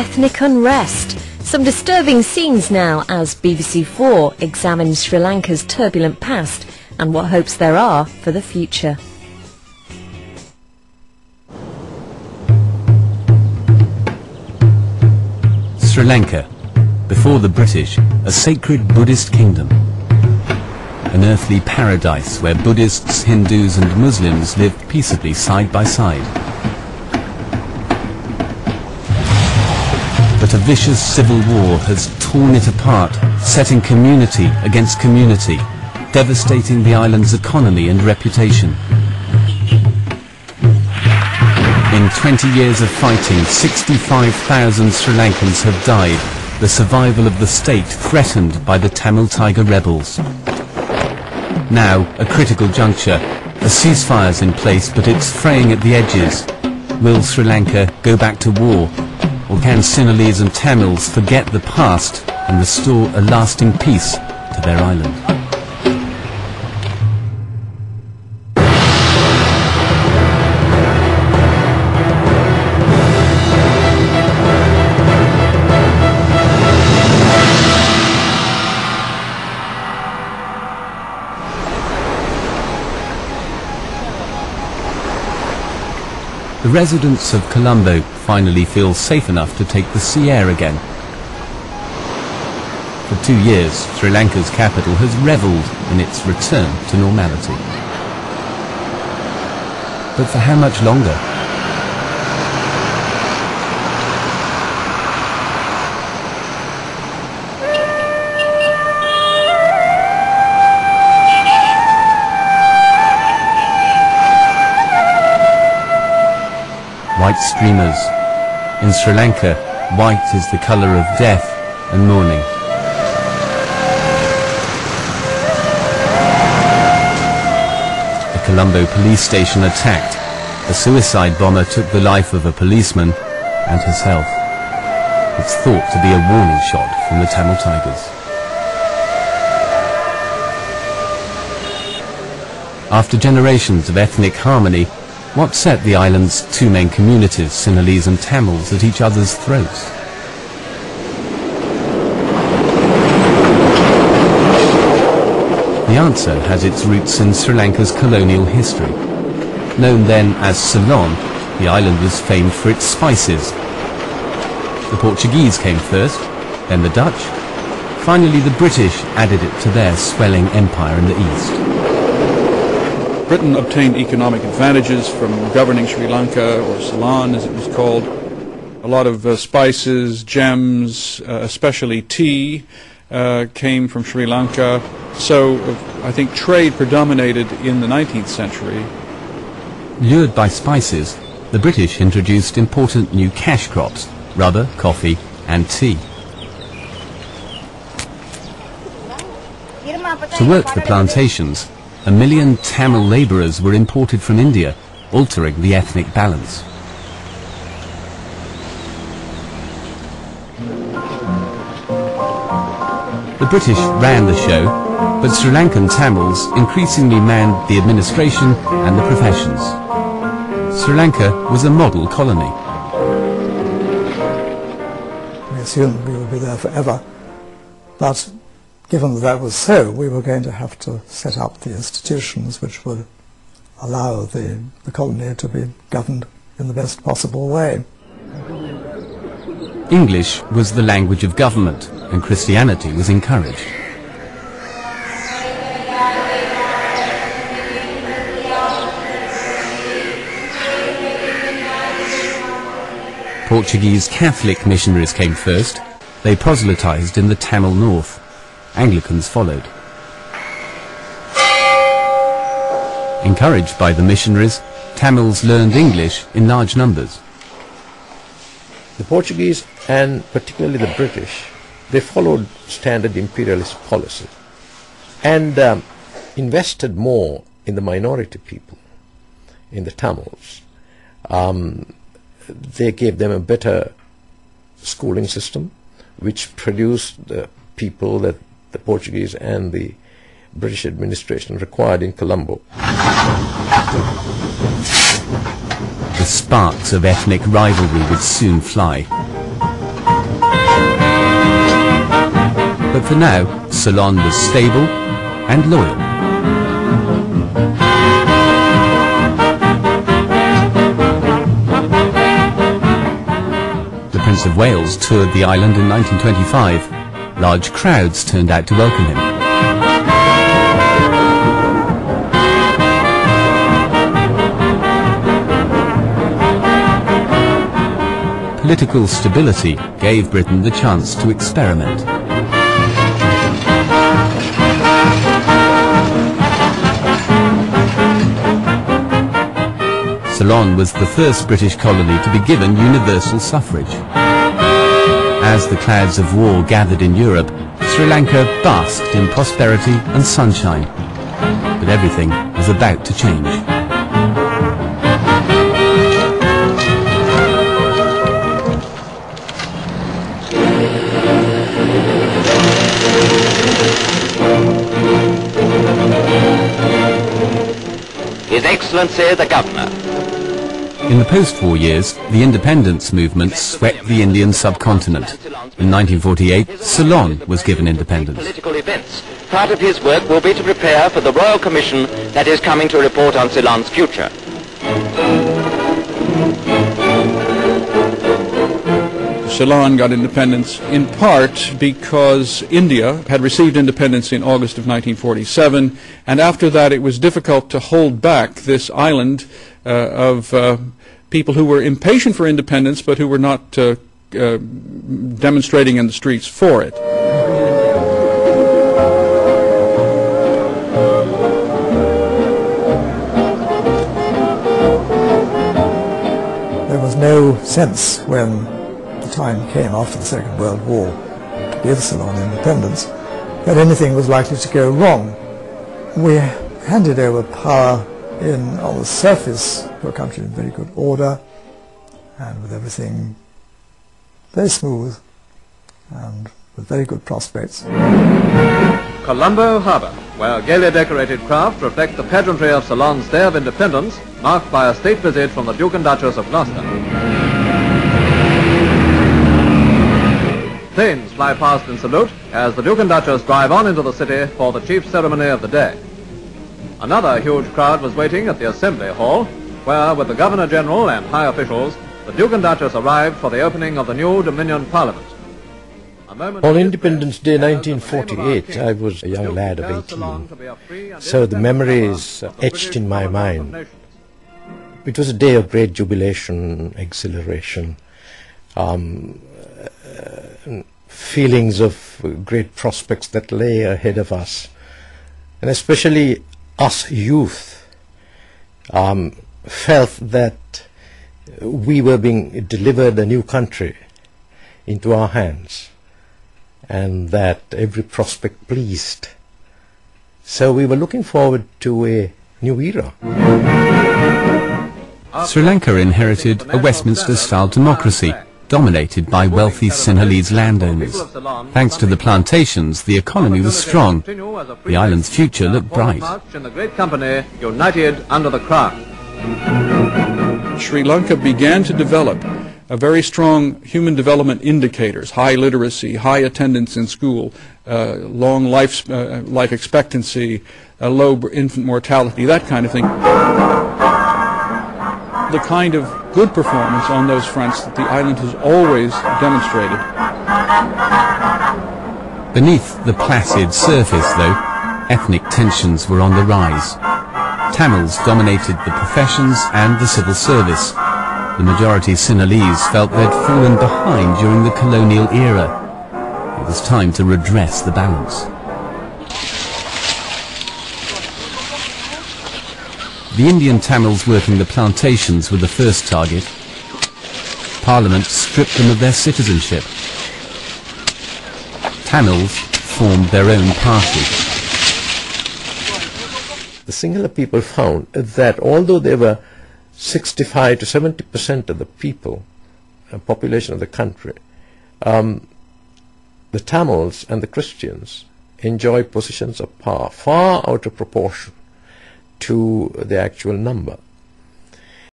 ethnic unrest. Some disturbing scenes now as BBC4 examines Sri Lanka's turbulent past and what hopes there are for the future. Sri Lanka, before the British, a sacred Buddhist kingdom. An earthly paradise where Buddhists, Hindus and Muslims lived peaceably side by side. But a vicious civil war has torn it apart, setting community against community, devastating the island's economy and reputation. In 20 years of fighting, 65,000 Sri Lankans have died, the survival of the state threatened by the Tamil Tiger rebels. Now, a critical juncture. A ceasefire's in place, but it's fraying at the edges. Will Sri Lanka go back to war? Or can Sinhalese and Tamils forget the past and restore a lasting peace to their island? The residents of Colombo finally feel safe enough to take the sea air again. For 2 years, Sri Lanka's capital has revelled in its return to normality. But for how much longer? White streamers. In Sri Lanka, white is the colour of death and mourning. The Colombo police station attacked. A suicide bomber took the life of a policeman and his health. It's thought to be a warning shot from the Tamil Tigers. After generations of ethnic harmony, what set the island's two main communities, Sinhalese and Tamils, at each other's throats? The answer has its roots in Sri Lanka's colonial history. Known then as Ceylon, the island was famed for its spices. The Portuguese came first, then the Dutch. Finally the British added it to their swelling empire in the east. Britain obtained economic advantages from governing Sri Lanka, or Ceylon as it was called. A lot of spices, gems, especially tea, came from Sri Lanka. So I think trade predominated in the 19th century. Lured by spices, the British introduced important new cash crops, rubber, coffee and tea. To work the plantations, 1 million Tamil labourers were imported from India, altering the ethnic balance. The British ran the show, but Sri Lankan Tamils increasingly manned the administration and the professions. Sri Lanka was a model colony. We assumed we would be there forever, but given that that was so, we were going to have to set up the institutions which would allow the colony to be governed in the best possible way. English was the language of government, and Christianity was encouraged. Portuguese Catholic missionaries came first. They proselytized in the Tamil North. Anglicans followed. Encouraged by the missionaries, Tamils learned English in large numbers. The Portuguese, and particularly the British, they followed standard imperialist policy and invested more in the minority people, in the Tamils. They gave them a better schooling system, which produced the people that the Portuguese and the British administration required in Colombo. The sparks of ethnic rivalry would soon fly. But for now, Ceylon was stable and loyal. The Prince of Wales toured the island in 1925. Large crowds turned out to welcome him. Political stability gave Britain the chance to experiment. Ceylon was the first British colony to be given universal suffrage. As the clouds of war gathered in Europe, Sri Lanka basked in prosperity and sunshine. But everything was about to change. His Excellency the Governor. In the post-war years, the independence movement swept the Indian subcontinent. In 1948, Ceylon was given independence. Political events. Part of his work will be to prepare for the Royal Commission that is coming to report on Ceylon's future. Ceylon got independence in part because India had received independence in August of 1947, and after that it was difficult to hold back this island of people who were impatient for independence but who were not demonstrating in the streets for it. There was no sense when the time came after the Second World War to give Ceylon independence that anything was likely to go wrong. We handed over power on the surface to a country in very good order and with everything very smooth and with very good prospects. Colombo Harbour, where gaily decorated craft reflect the pageantry of Ceylon's Day of Independence, marked by a state visit from the Duke and Duchess of Gloucester. Planes fly past in salute as the Duke and Duchess drive on into the city for the chief ceremony of the day. Another huge crowd was waiting at the Assembly Hall, where, with the Governor-General and high officials, the Duke and Duchess arrived for the opening of the new Dominion Parliament. On Independence Day 1948, I was a young lad of 18, so the memory is etched in my mind. It was a day of great jubilation, exhilaration, feelings of great prospects that lay ahead of us, and especially us youth felt that we were being delivered a new country into our hands and that every prospect pleased. So we were looking forward to a new era. Sri Lanka inherited a Westminster-style democracy dominated by wealthy Sinhalese landowners. Thanks to the plantations, the economy was strong. The island's future looked bright. In the great company, united under the crown. Sri Lanka began to develop a very strong human development indicators, high literacy, high attendance in school, long life expectancy, low infant mortality, that kind of thing. The kind of good performance on those fronts that the island has always demonstrated. Beneath the placid surface, though, ethnic tensions were on the rise. Tamils dominated the professions and the civil service. The majority Sinhalese felt they'd fallen behind during the colonial era. It was time to redress the balance. The Indian Tamils working the plantations were the first target. Parliament stripped them of their citizenship. Tamils formed their own party. The Sinhala people found that although they were 65 to 70% of the people, population of the country, the Tamils and the Christians enjoy positions of power far out of proportion to the actual number.